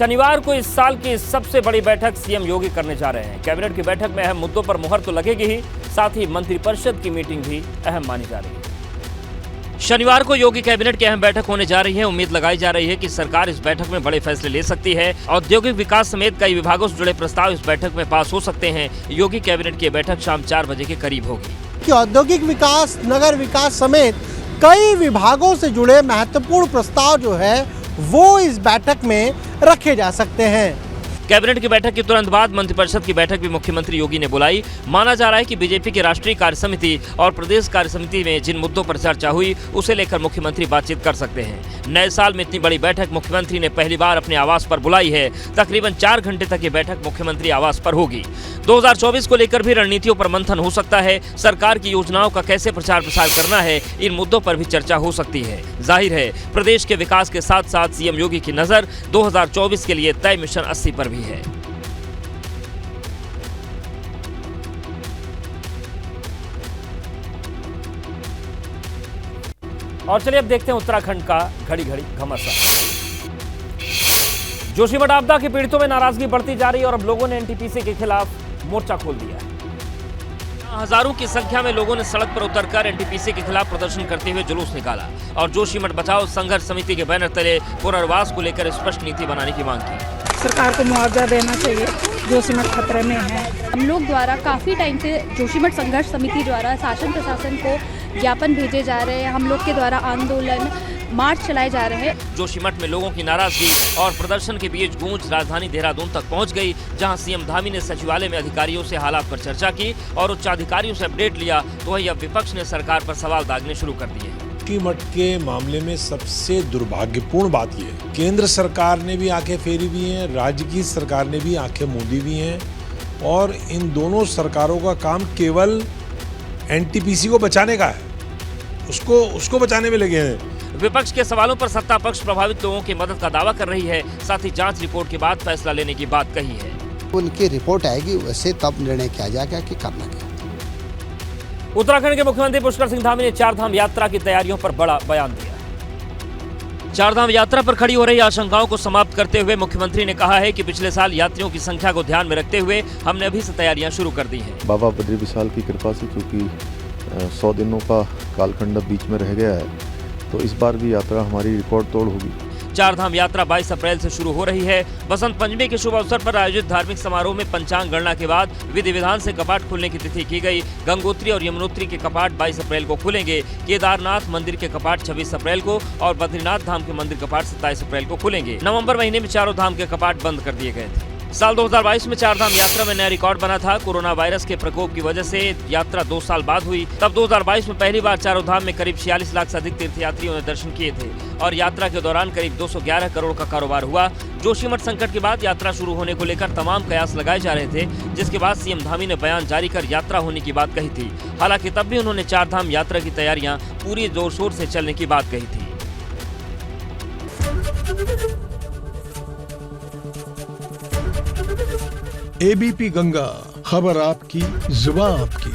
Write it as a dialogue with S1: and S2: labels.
S1: शनिवार को इस साल की सबसे बड़ी बैठक सीएम योगी करने जा रहे हैं। कैबिनेट की बैठक में अहम मुद्दों पर मुहर तो लगेगी ही, साथ ही मंत्रिपरिषद की मीटिंग भी अहम मानी जा रही है। शनिवार को योगी कैबिनेट की अहम बैठक होने जा रही है। उम्मीद लगाई जा रही है कि सरकार इस बैठक में बड़े फैसले ले सकती है। औद्योगिक विकास समेत कई विभागों से जुड़े प्रस्ताव इस बैठक में पास हो सकते हैं। योगी कैबिनेट की बैठक शाम 4 बजे के करीब होगी।
S2: कि औद्योगिक विकास, नगर विकास समेत कई विभागों से जुड़े महत्वपूर्ण प्रस्ताव जो है वो इस बैठक में रखे जा सकते हैं।
S1: कैबिनेट की बैठक के तुरंत बाद मंत्रिपरिषद की बैठक भी मुख्यमंत्री योगी ने बुलाई। माना जा रहा है कि बीजेपी की राष्ट्रीय कार्य समिति और प्रदेश कार्य समिति में जिन मुद्दों पर चर्चा हुई उसे लेकर मुख्यमंत्री बातचीत कर सकते हैं। नए साल में इतनी बड़ी बैठक मुख्यमंत्री ने पहली बार अपने आवास पर बुलाई है। तकरीबन 4 घंटे तक ये बैठक मुख्यमंत्री आवास पर होगी। 2024 को लेकर भी रणनीतियों पर मंथन हो सकता है। सरकार की योजनाओं का कैसे प्रचार प्रसार करना है, इन मुद्दों पर भी चर्चा हो सकती है। जाहिर है प्रदेश के विकास के साथ साथ सीएम योगी की नजर 2024 के लिए तय मिशन 80 पर भी है। और चलिए अब देखते हैं उत्तराखंड का घड़ी घड़ी घमासान। जोशीमठ आपदा के पीड़ितों में नाराजगी बढ़ती जा रही है और अब लोगों ने एनटीपीसी के खिलाफ मोर्चा खोल दिया है। हजारों की संख्या में लोगों ने सड़क पर उतरकर एनटीपीसी के खिलाफ प्रदर्शन करते हुए जुलूस निकाला और जोशीमठ बचाओ संघर्ष समिति के बैनर तले पुनर्वास को लेकर स्पष्ट नीति बनाने की मांग की।
S3: सरकार को मुआवजा देना चाहिए, जोशीमठ खतरे में है।
S4: हम लोग द्वारा काफ़ी टाइम से जोशीमठ संघर्ष समिति द्वारा शासन प्रशासन को ज्ञापन भेजे जा रहे हैं। हम लोग के द्वारा आंदोलन मार्च चलाए जा रहे हैं।
S1: जोशीमठ में लोगों की नाराजगी और प्रदर्शन के बीच गूंज राजधानी देहरादून तक पहुंच गई, जहां सीएम धामी ने सचिवालय में अधिकारियों से हालात पर चर्चा की और उच्च अधिकारियों से अपडेट लिया, तो वहीं अब विपक्ष ने सरकार पर सवाल दागने शुरू कर दिए।
S5: जोशीमठ के मामले में सबसे दुर्भाग्यपूर्ण बात यह है, केंद्र सरकार ने भी आंखें फेरी हुई हैं, राज्य की सरकार ने भी आंखें मूंदी हुई हैं और इन दोनों सरकारों का काम केवल एनटीपीसी को बचाने का है, उसको बचाने में लगे हैं।
S1: विपक्ष के सवालों पर सत्ता पक्ष प्रभावित लोगों की मदद का दावा कर रही है, साथ ही जांच रिपोर्ट के बाद फैसला लेने की बात कही है।
S6: उनकी रिपोर्ट आएगी, वैसे तब निर्णय किया जाएगा कि करना क्या।
S1: उत्तराखंड के मुख्यमंत्री पुष्कर सिंह धामी ने चारधाम यात्रा की तैयारियों पर बड़ा बयान दिया। चारधाम यात्रा पर खड़ी हो रही आशंकाओं को समाप्त करते हुए मुख्यमंत्री ने कहा है कि पिछले साल यात्रियों की संख्या को ध्यान में रखते हुए हमने अभी से तैयारियां शुरू कर दी हैं।
S7: बाबा बद्री विशाल की कृपा से चूंकि 100 दिनों का कालखंड बीच में रह गया है, तो इस बार भी यात्रा हमारी रिकॉर्ड तोड़ होगी।
S1: चारधाम यात्रा 22 अप्रैल से शुरू हो रही है। बसंत पंचमी के शुभ अवसर पर आयोजित धार्मिक समारोह में पंचांग गणना के बाद विधि विधान से कपाट खुलने की तिथि की गई। गंगोत्री और यमुनोत्री के कपाट 22 अप्रैल को खुलेंगे। केदारनाथ मंदिर के कपाट 26 अप्रैल को और बद्रीनाथ धाम के मंदिर कपाट 27 अप्रैल को खुलेंगे। नवंबर महीने में चारों धाम के कपाट बंद कर दिए गए थे। साल 2022 में चारधाम यात्रा में नया रिकॉर्ड बना था। कोरोना वायरस के प्रकोप की वजह से यात्रा 2 साल बाद हुई। तब 2022 में पहली बार चारों धाम में करीब 46 लाख से अधिक तीर्थयात्रियों ने दर्शन किए थे और यात्रा के दौरान करीब 211 करोड़ का कारोबार हुआ। जोशीमठ संकट के बाद यात्रा शुरू होने को लेकर तमाम कयास लगाए जा रहे थे, जिसके बाद सीएम धामी ने बयान जारी कर यात्रा होने की बात कही थी। हालांकि तब भी उन्होंने चारधाम यात्रा की तैयारियां पूरी जोर शोर से चलने की बात कही थी।
S8: एबीपी गंगा, खबर आपकी, जुबान आपकी।